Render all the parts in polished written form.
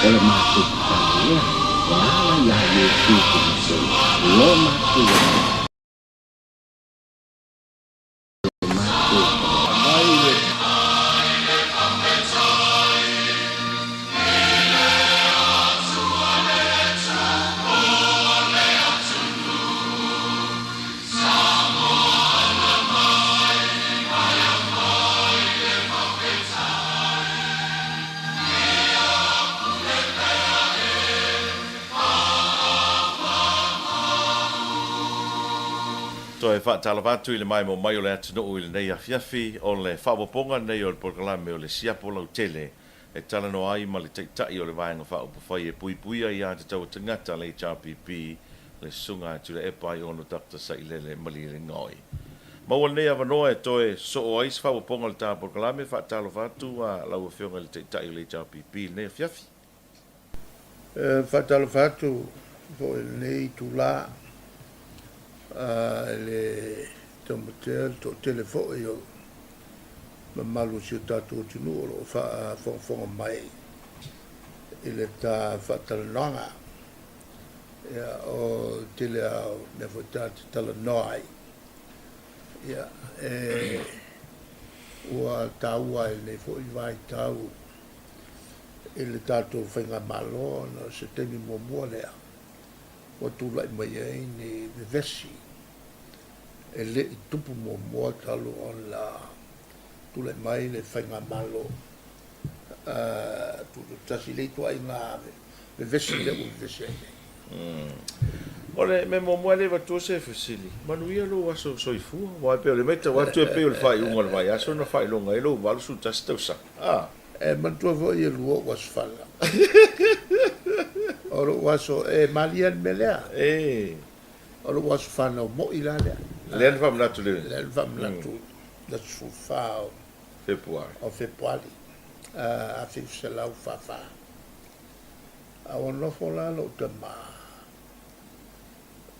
o le mātou tālea, o ala ia Iesu Kristo, lo mātou e e whaatalawatu i le mai mo mai o le atunu i le nei afiafi o le whaawaponga nei o le porkalame o le siapo lau tele e talano ai ma le teitai o le vaenga whaupawhai e pui pui ai a te tau tangata le HRPP le sunga tu le epai o no Dr. Sailele mali le ngoi. Maua nei avanoa e toe so o ais whaawaponga le tā porkalame whaatalawatu a lau whionga le teitai o le HRPP le nei afiafi. Whaatalawatu o le nei tu la le tomatel to telefo yo malu si tatu tunu o fa fonga mai ile ta fatalanga ya o tele ne votat tala noi ya wa taua le fo i vai tau ile tatu fenga malo no se teni mo le o tu lai mai ni vesi e le i tupu mo talo on la tu le mai le whainga malo tu tasi le tua i ngā me vesi le u vesi Ole me mo le va tu se fasili manuia lo aso soifua wa pe le meta wa tu pe le fai un vai aso no fai longa e lo va su tastosa e man tu vo i lo was fala oro waso e malian melea oro waso fana mo ila lea Len fam la tu le. Len fam la tu. Da su fa Februari. O februari. A fi se la fa fa. A on lo fo la lo te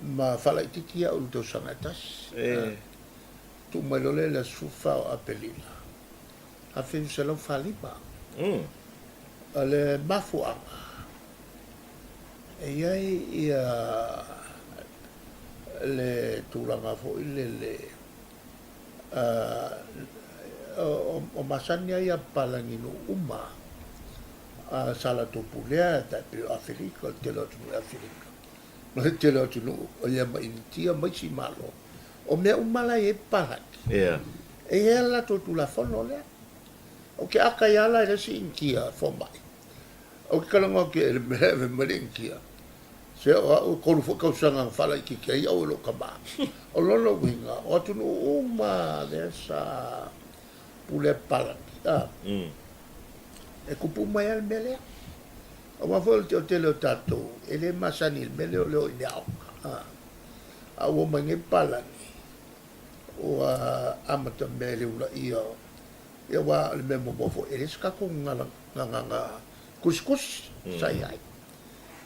ma fa la titia o to sanatas. Tu me lo le la su fa a pelina. A fi se la fa liba. Ale mafua. E ia le tūranga fo i le o masania ia palangino uma a sala tupulea ta pe Afrika te lo tu Afrika no te lo tu o ia mai tia mai si malo o me umala e palaki e ela to tu la fono le o ke aka ia la le si inkia fo mai o ke kalanga ke me malinkia se o ko fo ka usanga fala ki ke o lo ka ba o lo lo winga o tu no uma dessa pule pala e ku pu mai al mele o ma volte o tele tato e le masani il mele o le o iau a o mangi pala o amata mele ula io e wa le memo bofo e ska ko nga kuskus sai ai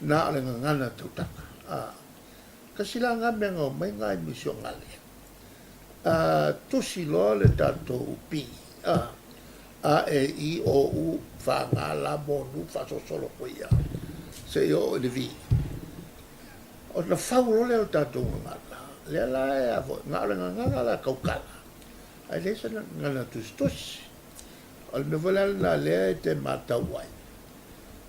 na le ngana tutaka kasi la nga menga mai nga emission ngale tu si lo le tato pi a e i o u fa nga la mo nu fa so solo ko ia se yo le vi o na fa lo le tato ngala le la e avo nga le ngana la kaukala ai le sa ngana tu stos al me vola la le te mata wai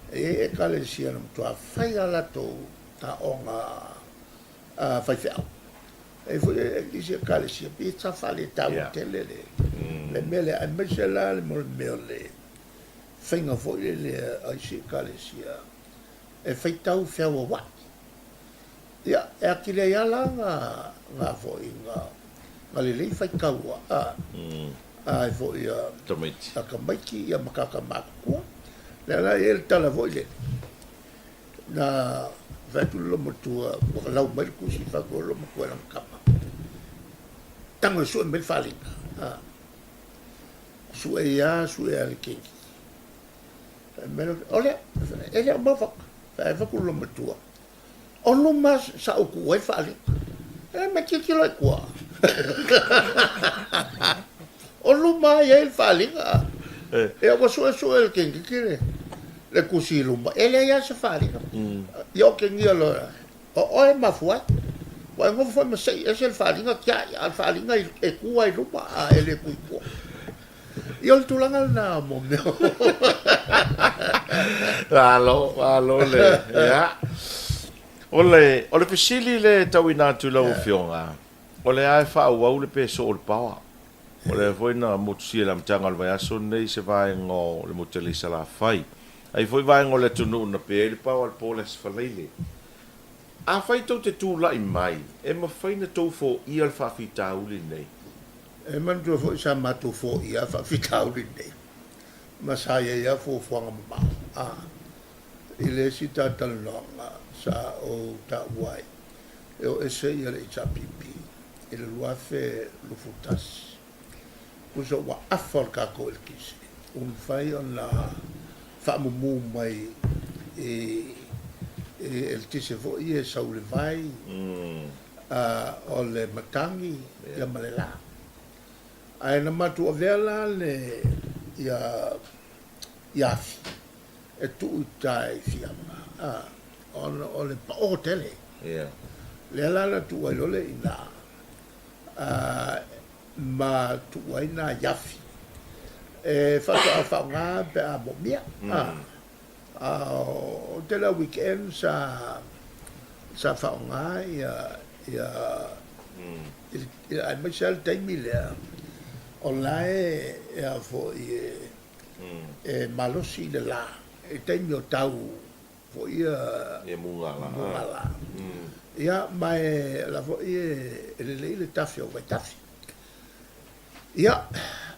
e kale sia no to fai ala to ta onga fai fai e foi sia kale sia pizza fale ta tele le mele a mesela le mele finga foi le ai sia kale sia e fai tau fea wa ya e akile ala nga foi nga le fai kaua ai foi tomate akamaiki ya makaka makua la el tala voile na vatu lo motua o la o mai ku si fa ko lo mo ko la kapa tango su me fali su e al king me ole ele mo fa ku lo motua o no mas sa o ku e fali me ki lo ko o no mai e fali e o su el king kire le kusiluma ele ya safari yo ke ngia lo o e mafua wa ngo fo me sei e sel faringa kia al faringa e kua i lupa a ele kuikua yo le tulanga na mo me alo le ya ole fisili le tawina tu lo fionga ole ai fa wa le peso o pawa ole foi na motsi la mtanga le aso nei se vai ngo le moteli sala fai ai foi vai ngo le tunu na pe le pawa le poles falele a fai to te tu la mai e ma fai na to fo i al fa fita uli nei e man to fo sa ma to fo i a fa fita uli nei ma sa ya fo fo ma a ile si ta tal longa sa o ta wai eu ese ia le chapipi ele luafe lu futas uso wa afol ka ko el kisi un fai on la fa mu mai el tise fo ie sa ule vai o le matangi ia malela ai na matu avela le ia e tu tai fiama o le pa o tele le ala tu ai lole ina ma tu ai na yafi e fa fa nga pe a mo mia o te la weekend sa fa nga ia ai Michel Taimile online ia fo e malosi de la e taimio tau fo ia mungala ia mai la fo le tafi o tafi ia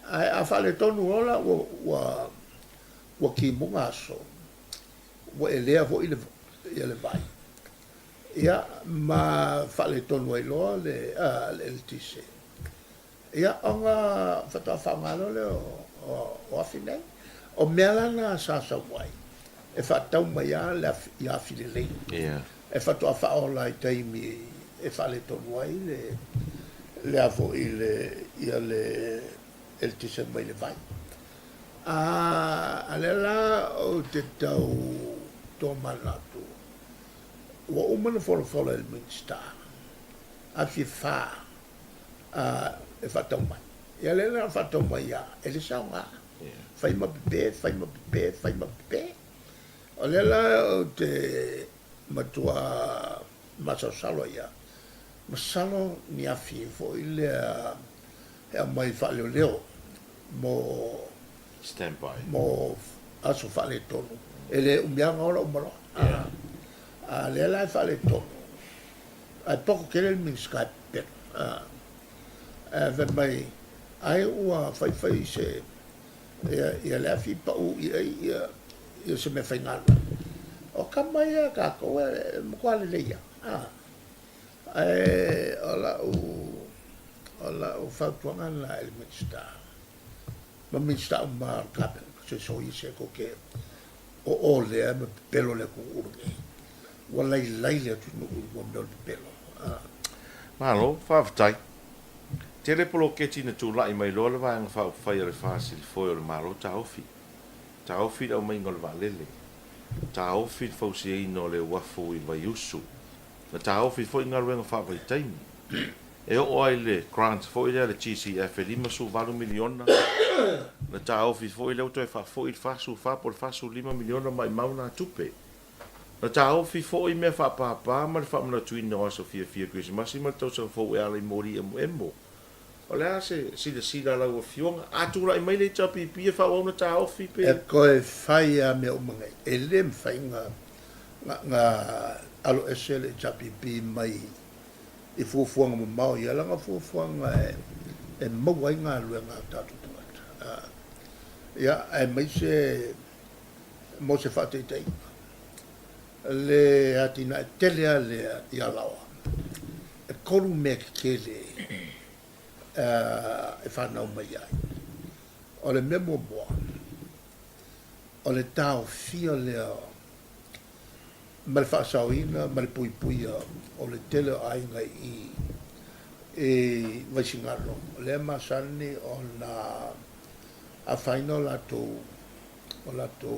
a fale tonu ola wa ki munga so wa elea fo ile vai ia ma fale tonu ai lo le tise ia onga fata fangalo le o afine o melana sa wai e fatau mai ia filele e fatu fa ola i taimi e fale tonu ai le avo ia le el tise mai le vai alela o te tau tomanatu wa umana fola el Minster a fi fa e fatau mai ia lela fatau mai ia e le saunga fai ma be o lela o te matua masasalo ia masalo ni afi fo ile e mai fa leo mo standby mo aso fa le tonu ele umbianga ola umalo le la fa le tonu a poco che il min skype ve mai ai ua fai se ia le afi pa u ia se me fai ngana o kamaya ka ko mo kwale le ia ola o fatuanga la el Minster ma kape se so i se ko ke o le me pelo le ko urge wala i laile tu no mo me pelo malo faafetai tele polo ke tina tu lai mai lo le va fa fa le fasil foi le malo taofi o mai ngol valele taofi fo si no le wafu i vai usu na taofi foi ngal wenga fa vai taimi e o ai le grant foi le GCF e 5 miliona na taofi foi le to fa foi fa por fa 5 miliona mai mauna tupe na taofi foi me fa pa ma fa na tu no so fia Christmas ma to so fo ale mori emo ola se la o fiona atura i mai le tapi pi fa ona taofi pe e ko e fai a me o mga e lem fai nga alo esele tapi pi mai i fuafuanga mo mau ia langa fuafuanga e mau ai ngā lua ngā tātu tangata ia e mai se mo se whateitei le atina e telea le ia lawa e koru mea kele e whanau mai ai o le memo moa o le tau fia lea ma le whaasauina ma le puipuia o le tele ainga i Vaisingalo le masani o na a whaino o lato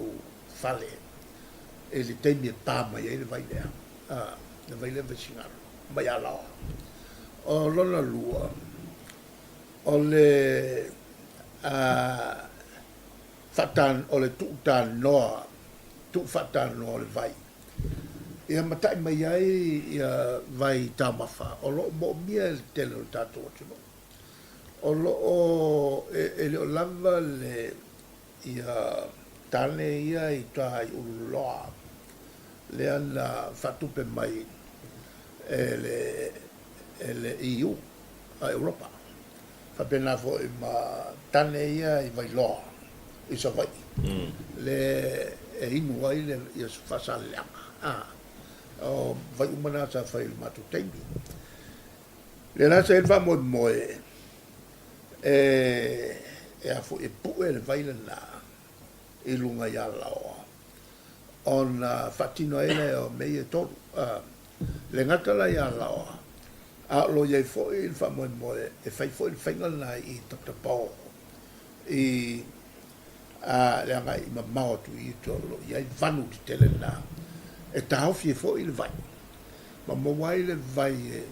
fale e le teimi e pā mai e le vai lea. Le vai lea vesingaro. Mai ala o lona lua. O le fatan o le tuutan noa. Tu fatan noa le vai. Ia matai mai ai ia vai tamafa. O lo mo mia le tele o tātou atu. O lo e le o lava le ia tane ia i tā i uruloa. Le ana fatupe mai e le EU a Europa. Whapena fo i ma tane ia i vai loa i sa vai. Le e inu ai le i as whasale leanga. O vai umana sa whai le matu teimi. Le nasa e wha moe e a fo e pu e le vai le na i lunga i ala oa. On whatino ele o mei e toru. Le ngatala i ala oa. A lo iei fo i le wha moe e whai fo i le whaingal na i tatapao. I le anga i mamao tu i tolo. Iei vanu ti tele na. E tahawhi e fo i le vai. Ma mawai le vai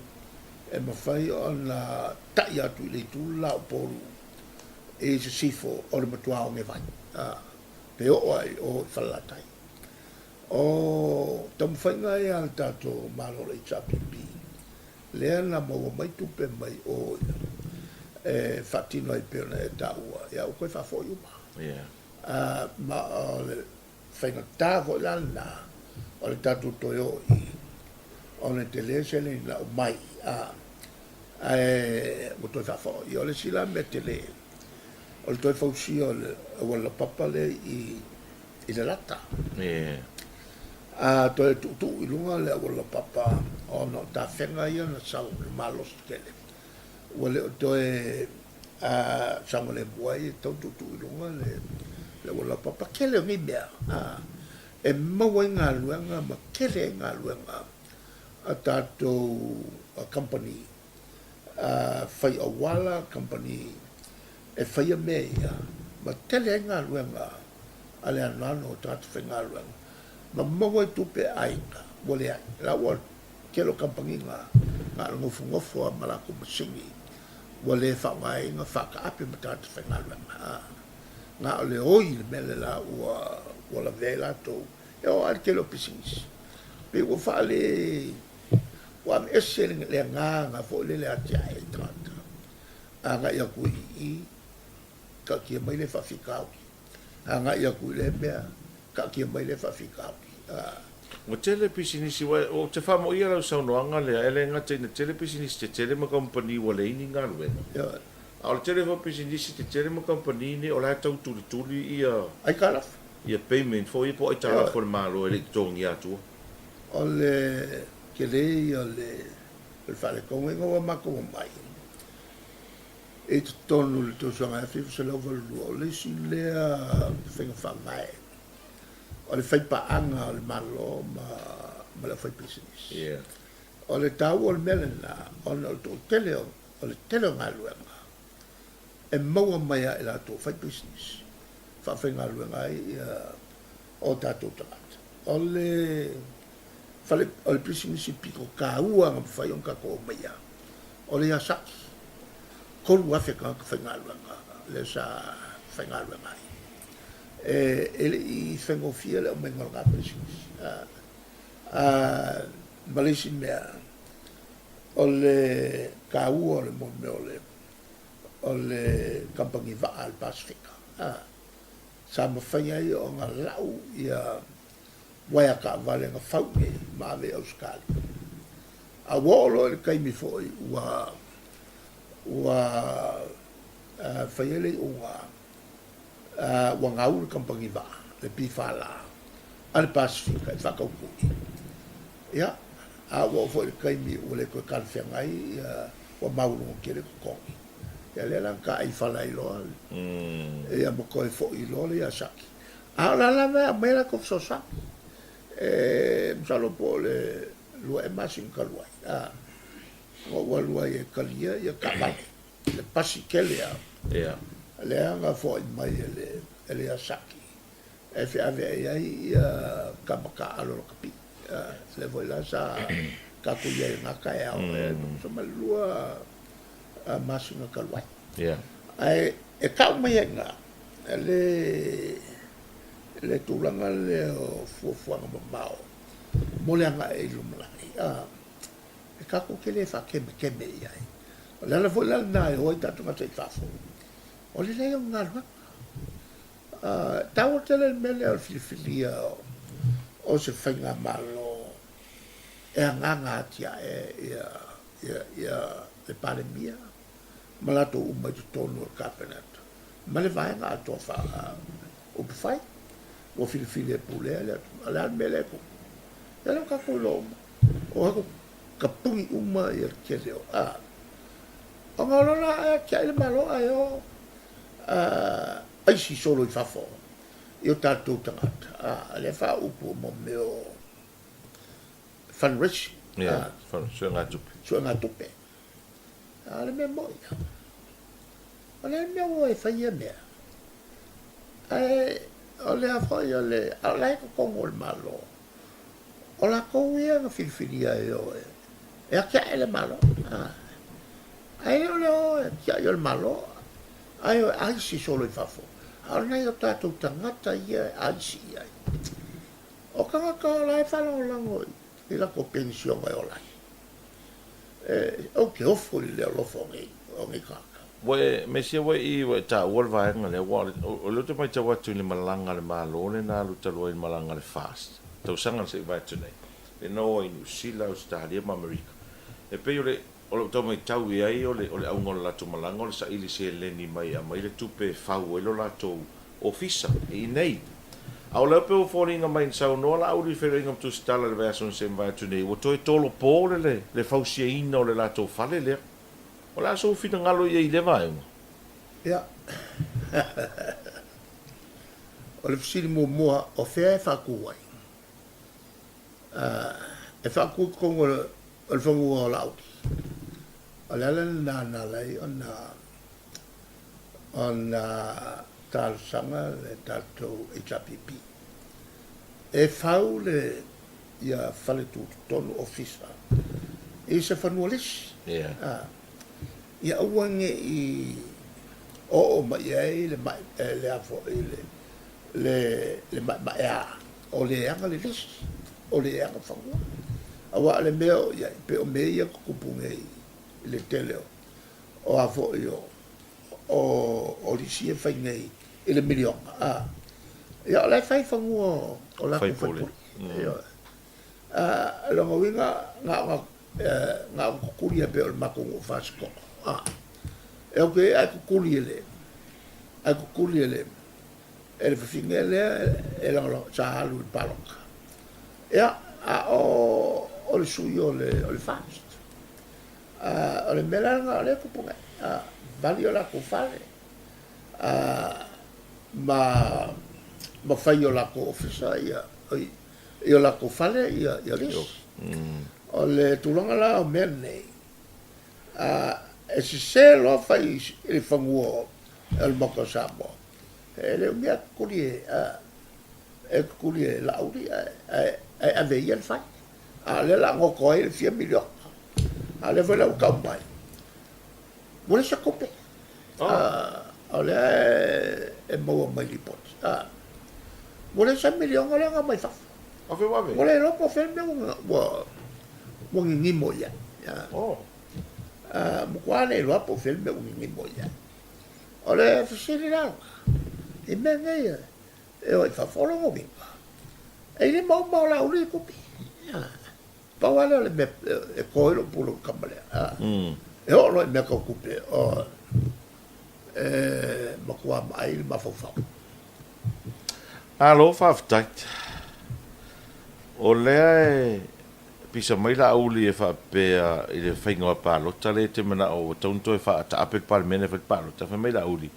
e mawhai o na tai atu i le tūla o poru. E se sifo o le matua o nge vai. Pe o ai o whalatai. O tamu whainga e al tato malo le chapipi. Lea na maua mai tupe mai o e whatino i peona e taua. Ia o koe whafo i uma. Ma o le whainga tāvo lana o le tato toyo i o le te lea se le na o mai. O toi whafo i o le sila me te lea. O le toi whausi o le wala papale i le lata. Toi tu i lunga le wala papa o no ta whenga ia na sau le malos kele. Wale o toi sango le buai tau tu i lunga le wala papa kele o ngi mea. E maua ngā luenga ma kele ngā luenga a tātou company. Whai a wala company e whaia mea ma tele ngā luenga a le anano o tātou whainga luenga. Ma maua tupe ainga, wale ai. La wa kelo kampangi ngā ngofu a malako masingi. Wale whaunga inga whaka ape ma tātou whainga luenga. Ngā ole oi le mele la ua wala vela tō. E o al kelo pisingis. Pe ua whaale wa me ese le ngā fo le ati ai tātou. Ngā ia kui i ka kia mai le whawhikau. Ngā ia kui le mea ka kia mai le whawhikau. O tele pisinisi o te whamo ia rau saunoanga lea ele ngata ina tele pisinisi te tele ma company wale ini ngā ruenga. O le tele pisinisi te tele ma company ni o le tau turi ia Ai karaf. Ia payment fo i po i tala fo le malo e le tongi atua. O le ke le o le whare kongenga wa mako wa mai. E te tonu le tōsuanga e whiwha se lau valua o le si lea whenga whangai. O le whaipaanga o le malo ma le whai business. O le tau o le melena o le tele o le tele o ngā luenga. E maua mai a e la tō whai business. Whawhenga luenga ai o tātou tangata. O le business i piko ka ua ngam whai on kako o mai a. O le asaki. Kolu Afrika ka whainga luenga. Le sa whainga luenga ai. Ele i whengofia le o menga ngā business. Malesi mea. O le ka ua o le mo me o le kampangi waa al Pasifika. Sa mawhainga i o ngā lau ia waia ka vale ngā whaunge mawe Auskali. A wolo le kaimi foi ua whaiele o wa ngau le kampangi waa le pifala al Pasifika i whakaukui. Ia, a wa foi le kaimi o le koe kalwhengai wa maulungo kere kukongi. Ia le lan ka ai whala i loa. Ia mo koe fo i loa le ia saki. A la la mea mea ko so saki. Msalo po le lua e masin kaluai. O wa lua e kalia ia kamai. Le pasi kele a. Le anga fo i mai ele ia saki. e fe ave ai kamaka alo kapi le voi la sa ka ku ye nga ka ya so malua masinga kalwai ai e ka mai nga le tulanga le fu mau mo le nga e lumlai e ka ku ke le fa ke me ai la foi la na o ta tu ma te fa o le le nga tau tele mele al filifilia o se whainga malo e nganga tia e pare mia malato uma tu tonu al cabinet ma le vai nga to fa o fai o filifilia pule ala mele ko ala ka ko lo o ka pungi uma e kele o ngalola e kia le malo ayo ai si solo i fafo io tātou tangata le fa upu mo meo fundraising suanga tupe le me moia le me moia faia mea o le afoi o le ko kongo le malo o la kouia nga filifilia e a kia ele malo ai o le o kia le malo ai si solo i fafo Ana yo tātou tangata ia ansi ai. O kanga ka lai whala o lango i la ko pension ai o lai. O ke ofo i leo lofo o ngi kaka. We mesia we I we ta wolva nga le wa o le te mai ta watu ni malanga le malo le na lu ta loin malanga le fast. Tau sanga se vai tu nei. Le no i New Zealand Australia ma America. E pe yo le o le tau mai tau I ai o le aunga la tu malanga le sa ili se le ni mai a mai le tupe fau e lo la tu ofisa I nei. Au le pe o fōringa mai sau no la auri wheringa tu stala le version se vai tu nei. O toi tolo pōle le fausia ina o le la tu fale le. O la so fina ngalo I le vai. Ia. O le fisiri mua o whea e whaku ai. E whaku kongo o le whangu o lauti. O le ala nā lei o nā tārsanga le tātou HRPP. E whau le ia whale tūtonu ofisa. E se whanua lesi. Ia auange I o mai ai le afo le mai a o le anga le lesi. O le anga whanua. Awa le meo ia pe o mea ia kupunge le teleo o afo o lisi e whaingai I le milionga. Ia o lai whai whangu o la kufapuri. Longa winga ngā kukuri pe o le makungu whasiko. E o ke ai kukuri ele. Ai kukuri ele. E le whiwhinga ele e longa sa halu I paloka. Ia o le sui o le fast. O le melanga o le kupunga. Vali o la kufale. Ma whai o la ko ofisa ia o la kufale ia lis. O le tulanga la o mea nei. E se lo whai I le whangua o le moko Samoa. E le mea kukurie la auri e ave ia le whai. Le la ngoko e le 4 milion. Le whai lau kau mai. Mune sa kope. O le e maua mai li poti. Mune sa milion o le nga mai whafu. Awe wawe. Mune loko whelme o ngingimo ia. Mukwane e loapo whelme o ngingimo ia. O le whasiri rau. I mea ngai e o I whawholongo winga. E le mau la uri kupi. Pawale o le me e koelo pulu kamalea. E o lo I mea kau kupi. Makua mai le mawhawhau. Alo whawhtait. O lea pisa mai la auli e whapea I le whaingoa pālota le te mana o taunto e wha ta apet palmene wha pālota wha mai la auli.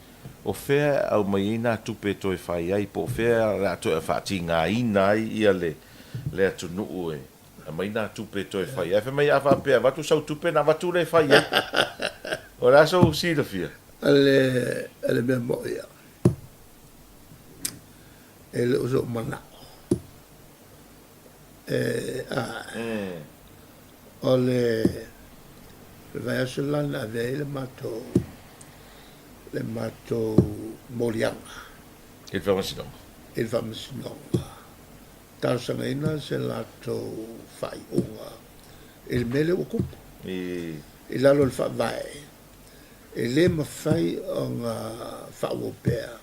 O whea au mai ina tupe to e whai ai po whea la to e wha ti ngā ina ai ia le atu nuu e. A mai ina tupe to e whai ai. Wha mai a whapea watu sau tupe na watu le whai ai. O la sau sila fia. Ale mea mo ia. e le uso mana o le vai a selana ave le mato morianga Il famasino. il famasinoga tausangaina se lato fai unga il mele o kupu i lalo le whawai e le mawhai o ngā whawopea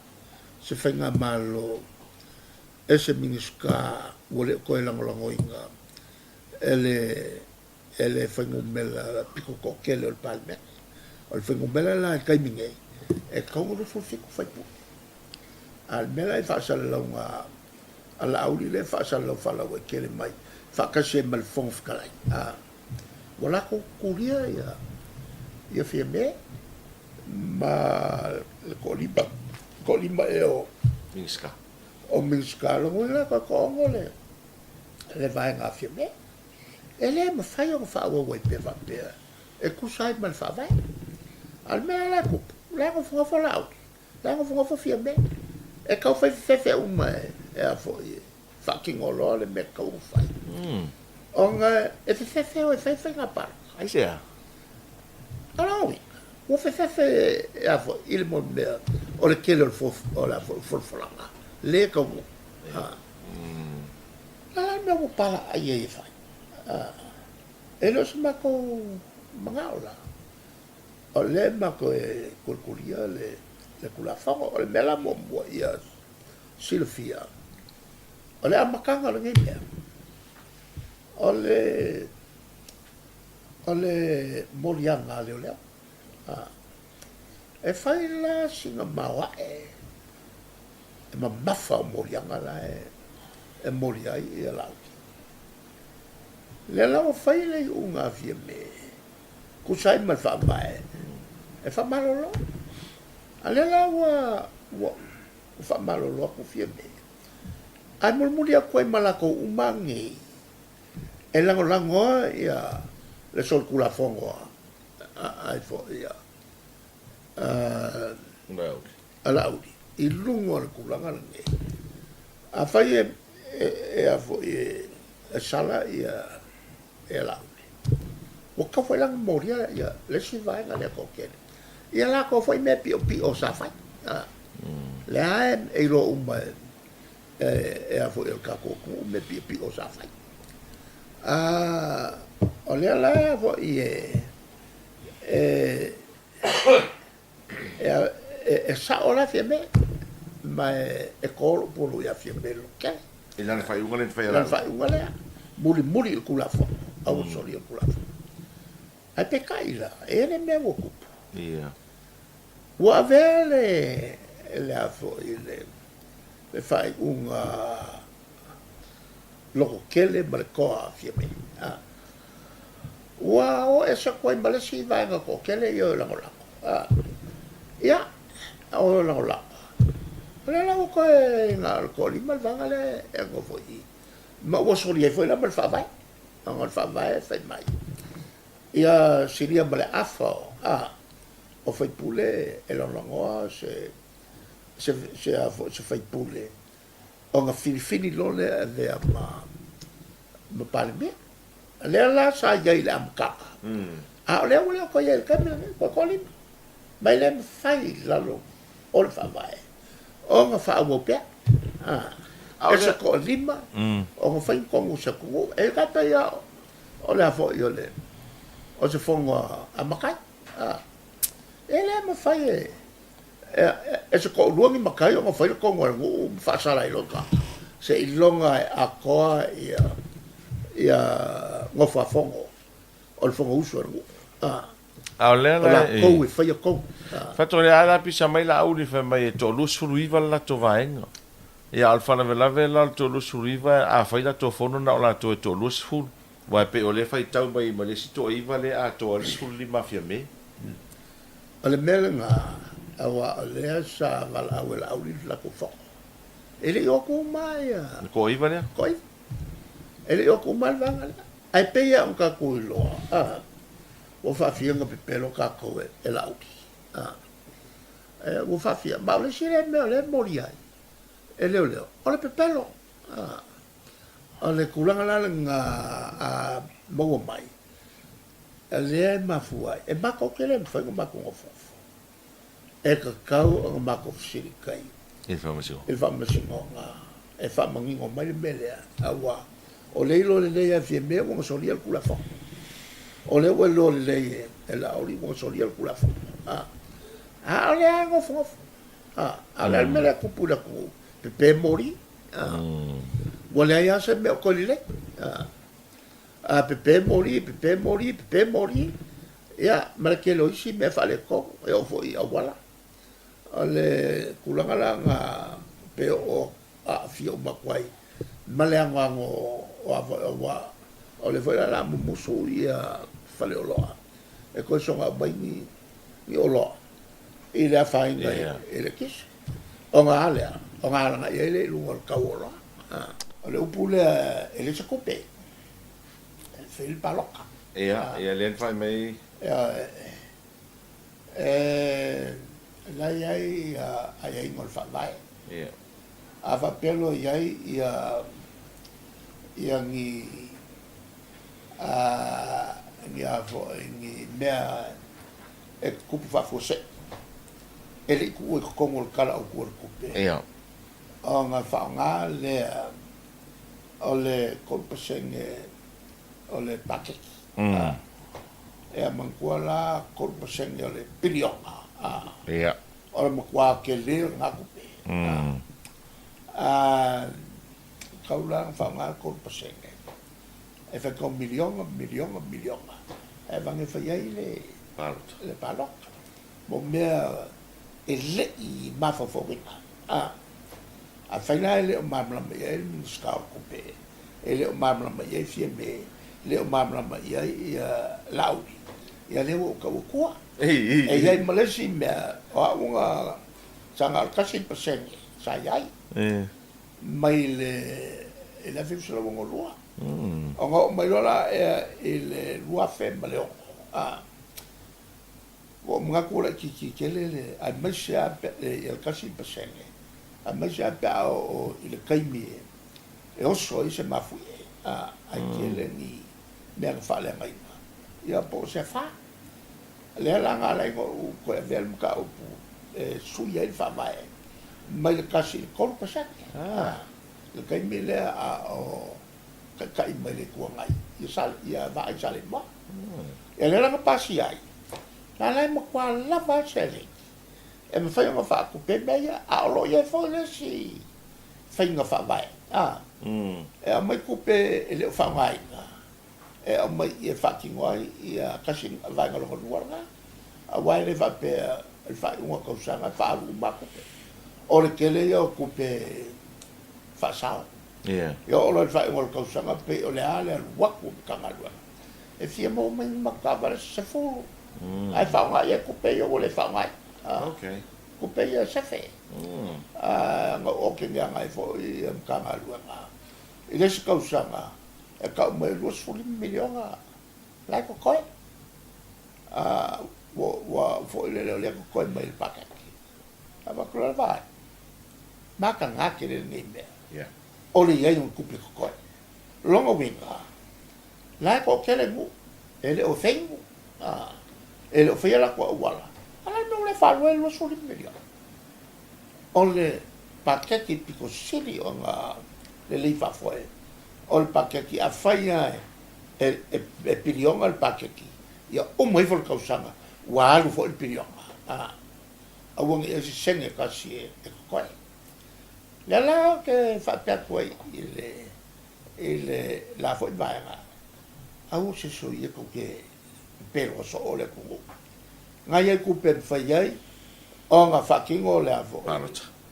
se whainga malo e se mingiska wale koe langolango inga e le whaingumela piko kokele o le palme o le whaingumela la e kaimingei e kaungoro fulfiku whaipu al mela e whaasala lau ngā ala auli le whaasala lau whalau e kele mai whakase mal whongwhkalai wala ko kuria ia fia me ma ko lima e o minska lo ngula ko ngole le vai nga fia me ele ma fai o fa o pe va pe e ku sai mal fa vai al me la ko la ko fo la la ko fo fia me e ka fe uma e a fo fucking all le me ka fai onga e fe o fe nga par Ai sea. alors o fe e a fo il mo me o le kele o la fo le ka mo la me o pala ai e fai e lo ma ko mangaula o le ma ko e kulkulia le kula fa o le mela mo ia Silvia o le amakanga le ngai o le molianga le ole e fai la singa mawa e ma mafa o molianga la e molia i e lau le lau fai le unga via me kusai mal fa mai e fa malolo a le lau fa malolo ku via me ai mulmulia koe malako umangi e lango ia le sol kula fongo ai fo ia ala udi i lungo al kulanga nge a fai e a fo e sala ia e la udi o ka foi lang moria ia le si vai na le kokene ia la ko foi me pio sa fai le ai e lo umba e a fo el kako me pio sa fai o le ala fo e sa ola fia me ma e kolo polo ia fia me lo ke E lana fai unga le fai la fai unga le muri il kulafo au soli il kulafo ai pe kaila e le me wo kupu Ia. wa vele le afo le fai unga loko kele ma le koa fia me wa o e sa koe malesi vai nga ko kele yo lango ia o lango le lango koe nga ko lima vanga le e ngo foi ma o soli e foi la mal fa vai nga fa vai fai mai ia siria male afo o fai pule e lango se fai pule o nga fini lole le ma palme le la sa ya ile amka le ko ye kamera ko kolim mai le fai lalo o fa vai o nga fa mo pe o sa ko lima o nga fai ko mo sa ko e ka ta ya o la fo yo le o se fongo amaka ele mo fai e se ko luangi makai o nga fai ko ngo fa sala i loka se ilonga a koa ia ngofa fongo o le fongo uso Au le la ko e fai ko Fato le ala pisa mai la auli fa mai to lu suriva la to vaenga. Ia al fana vela to lu suriva a fai la to fono na la to lu sul. Wa pe o le fai tau mai ma le sito iva le a to al sul li mafia me. ale melenga awa le sa val awel auli la ko fo ele yo ko mai Ko iva le? koi ele yo ko mal vanga ai pe ya un ka ko lo o fa fianga pe pelo ka ko e la uti o fa fia ma le sire me le moria e leo o le pepelo o le kulanga la nga a mo mai e le mafua e mako kele fa ko mako ngofo e ka kau o mako siri kai e fa masio nga e fa mangingo mai mele awa o le lo le ya fie me mo so lia kula fa o le wo lo le e la o li mo so lia kula fa a le ango fo a le mele ku pula ku pe mori wo le ya se me ko le a pepe mori ya ma ke lo isi me fa le ko e o fo ia wala ale kulanga la nga pe o a fio makwai ma le ango o le foi la musu ia fa le loa e ko so nga bai ni o loa i le fa inga e le kis o nga nga ia le lu o ka ola o le upule e le sekope il paloka ia len fai mai la ai ngol fa vai ia a va pelo ai ia ngi mea e kupu fa fose ele ku ko ngol kala o ku kupe ia o nga fa nga le o le kolpasenge o le paket e a mankuala kolpasenge o le pilionga ia o le makua ke le nga kupe kaulang fa nga kolpasenge e fa ko milionga e vange fa ia le palok mo mea e le i mafafogina a faina ele o mamla me ele min ska kupe ele o mamla me ye fie me le o mamla me ye laudi ya le o ka ko e ye malesi me o unga sanga kasi persen sa yai mai le ele fi solo ngo lua o ngo mai lola ele lua fe male o mga kula ki kele a mesha el kasi persen a mesha pa o ile kaimi e o so se mafu a kele ni me fa le mai ia po se fa le la nga le ko vel ka o su ia fa vai mai le kasi ko persen le kaimi le a o kai mai le ko ngai ia sal ia va sale mo e le la pasi ai la lai mo kwa la va sele e me fai nga fa ku pe meia a lo ye fo le si fai nga fa vai e a mai ku pe le fa mai e a mai e fa ki ngoi e a kasi vai nga lo luar nga a wai le va pe e fa unha cousa nga fa lu ma ku pe o le kele yo ku pe fa sa yo o le fa unha cousa nga pe o le ale al wa ku ka nga lu e fia mo mai makabara se fo ai fa nga ye ku pe yo le fa nga okay ku pe ya se fe nga o ke nga ngai fo i ka nga lu nga i le se kausa nga e ka mo lu su miliona la ko ko wa fo le ko ko mai pa ka aba ko la vai ma ka nga ke le ni me o le ye un ku pe ko longo winga la ko ke le mu ele o fengu ele o fe la ko wala ala no le fa lo su miliona o le paquete pico sili o nga le lifa foi o le paquete a faia e piliona el paquete ia o mai for causanga wa alu fo el piliona a wong e se senge kasi e ko le la ke fa pe ko ile la foi vai a u se so ye ko ke pero so ole ko ngai ku pe fai ai o nga fakingo le avo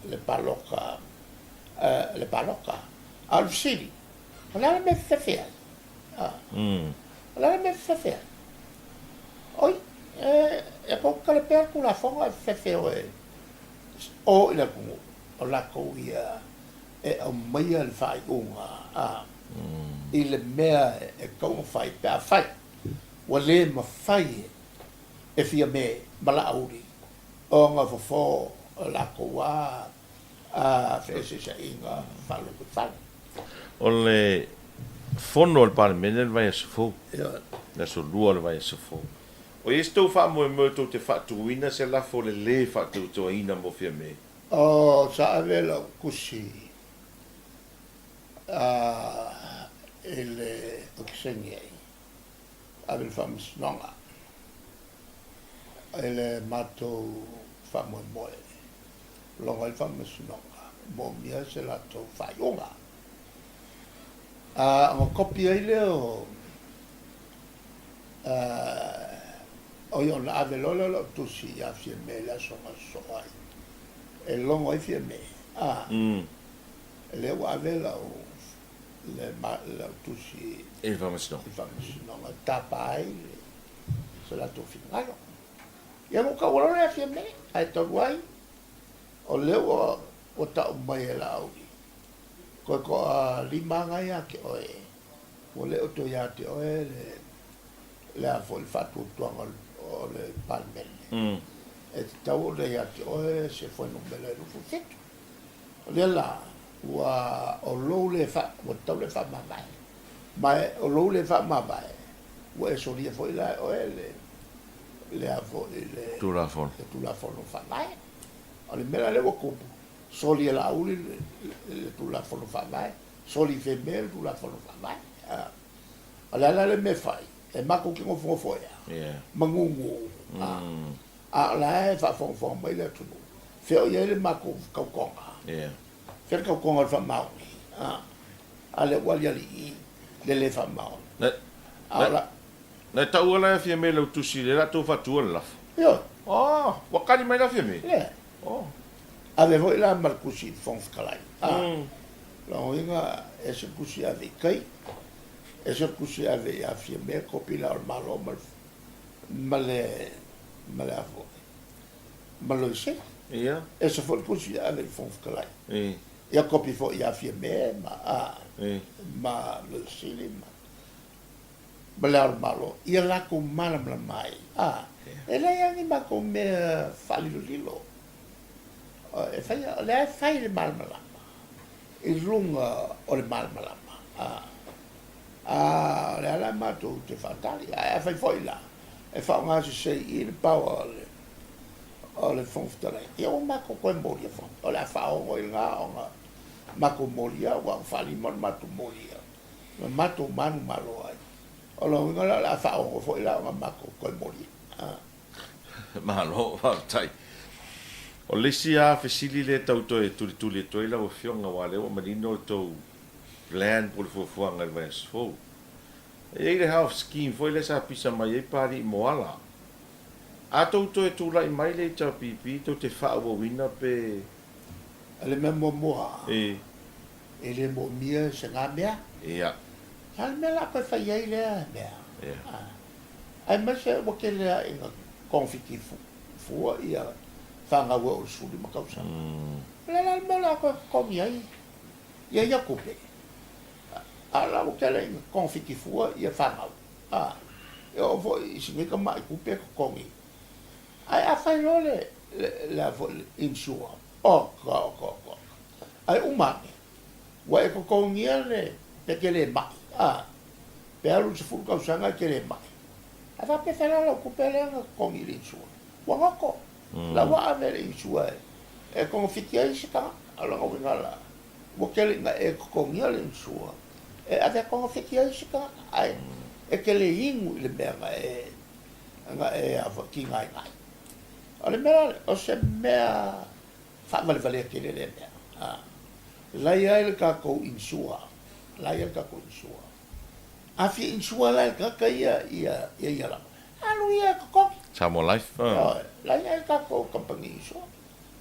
le paloka al sili ala me fefia ala me fefia oi e ko ka le per ku la fonga fefia o ila ku o la ko ia e o mai al fai unga il mea e ko fai pa fai wale ma fai e fia me mala auri o nga fofo la ko wa Fe se sa inga falo ko falo. O le fono le palemene le vai asofou. Ia. Na so lua le vai asofou. O i stou wha moe moe tau te whatuina se lafo le whatutoina mo fia me. O sa avela kusi. Ele o kisengi ai. Avel famis nonga. Ele matou famoe moe. Longa il famis nonga. Mo mia se la tau whaiunga. Ang kopi ai leo o yon la ave lo tusi ya fie me la songa so ai e longo ai fie me le wa ave la o le tusi E vamos no. no tapa ai se la to finalo ya mo ka wala ya fie me ai to wai o le o ta mai la au ko lima ngai a ke oe o le o to ya te oe le a fol fatu tuanga o le palmel e tau le ya te oe se foi no mele no futeto o le la wa o lo le fa o tau le fa mai o lo le fa mai o e so lia foi la oe le a fol le Tu la fon. tu la fol no fa mai o le mela le wo kupu soli la uli tu la fono fa mai soli femel tu la fono fa mai ala le me fai e mako ki ngofo fo ya mangungu la fa fo mai le tu fe o ye le mako ka konga fe ka konga fa mau ale wali ali le fa mau ala na tau ala fia me lo tusi le la to fatu la. yo Wakani mai la fia me. ave voi la markusi fonf kalai la oinga ese kusi ave kai ese kusi ave a fie me kopila or malo male avo malo se Ia. ese foi kusi ave fonf kalai ia kopi fo ia fie me ma lo sili ma or malo ia la ko malam la mai ela ia ni ma ko me falilo e fai le malmalama i runga o le malmalama le ala matou te whatari e fai foi la e whao ngā se i le pau o le whongwhtarai e o mako koe moria o le a whao ngoi ngā o ngā mako moria wa whali mon matu moria matu manu malo ai o lo inga la a whao ngoi foi la o ngā mako koe moria Malo, tai. O lesi a fesili le tau toe tuli toe la o fionga wa leo manino tau plan por fuanga le vai sfo. E le half scheme foi le sa pisa mai e pari moala. A tau toe tu lai mai le tau pipi tau te fa o wina pe le memo moa e le mo mia se nga mea ia. Al me la ko fa ye le mea. Ia. Ai ma se o ke le inga confiti fu ia fanga wo su di makausa. La me la ko mi ai. Ia coupe. Ala o ke le inga confiti fu ia fanga. Eu vou isso me como coupe ko mi. Ai a fa le la insua. Ko. Ai umani. Wa e ko ngia le pe ke le mai. Pe alu se fu kausanga ke le mai. Ava pe fela lo kupele ko ngi le insua. Wa ngako. La wa ave le insua. E ko fitia isika ala ngo ngala. Wo ke le nga e ko ngia le insua. E ave ko fitia isika ai. E ke le ingu le mea nga e ava ki ngai ngai. Ale mea o se mea fa mal vale ke le mea. La ia el ka ko insua. La ia ka ko insua. Afi insua la ka ia la. Alu ia ko. Samo life. La ia ka ko company insua.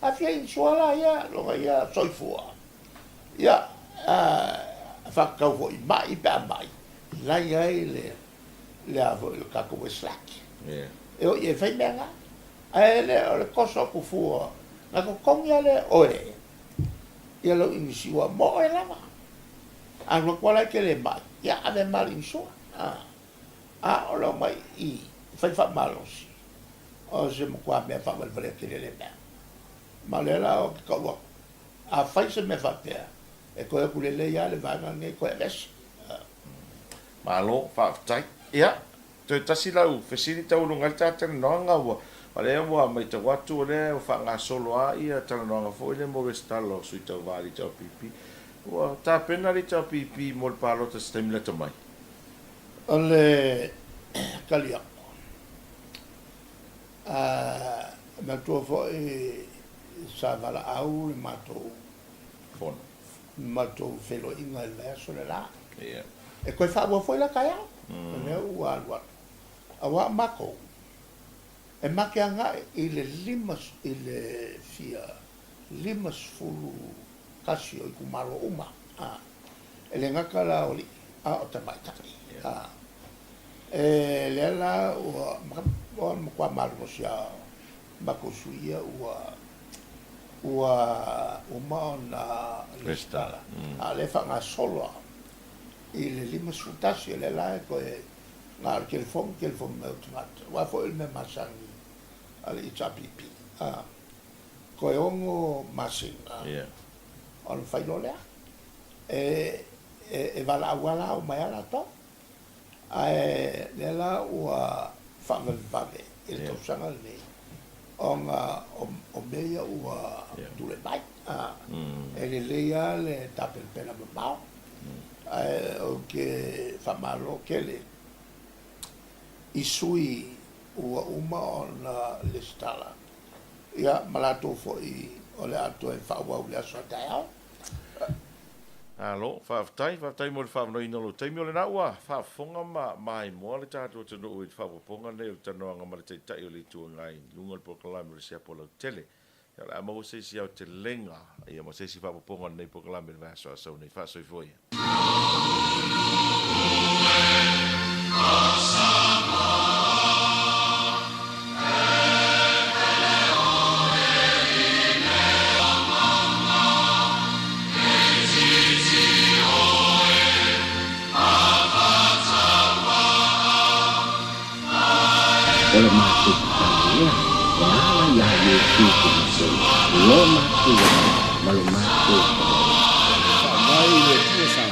Afi insua la ia lo ia soifua. Ia fa ka vo mai pa mai. La ia le avo il ka ko slack. E o ia fai mea. Ele o le koso ku fua. Na ko kongia le oe. Ia lo inisiwa mo e lava. Ano kola ke le mai. Ia ave mal insua. O lo mai I. Fai fa malos. O se mo kwa mea fa mal vale ke le mea. Ma le la o ka wa. a fai se me fatea e koe kulele ia le vanga nge koe mes Malo, whaafitai. Ia, toi tasi lau, whesiri tau runga ta tana noanga ua. Pare ua mai ta watu o lea, o wha ngā solo a ia tana noanga fo ile mo restalo sui tau wāli tau pipi. Ua tā pena ri tau pipi mo le pālota stemila ta mai. o le kalia ma tua fo sa vala au le Fono. matou felo inga le so le la Ia. e koe fa ua foi la kaya ne ua ua awa mako e make anga i le limas fulu kasi o i kumaro uma e le ngaka la oli o te maitaki e le la ua makua margo sia mako suia ua na listala a le fa nga solo i le limas futasi e le la e koe ngā kelefon me utumata wa fo il me masangi ale i tapipi koe ongo masinga on fai lolea e wala awala o mai ala to le la ua whangalvale il tausanga nei o mea ua dule mai e le leia le tapel pena mamao o ke whamalo kele i sui ua uma o na listala ia malato fo i o le ato e whaua u le aso taiao Alo, whaafitai mo le whaamanoina lo taimi o le na ua, whaafonga mai moa le tātua tanu ui whaaponga nei o tanoanga ma le teitai o le tua ngai, lunga le pokalame le sia pola tele. Ia la ama o seisi au te lenga, ia ma seisi whaaponga nei pokalame le vaso asau nei whaasoi foia. Ole matu kaya, wala ya yesu kuso. Lo matu, malu matu. Mai le tua sa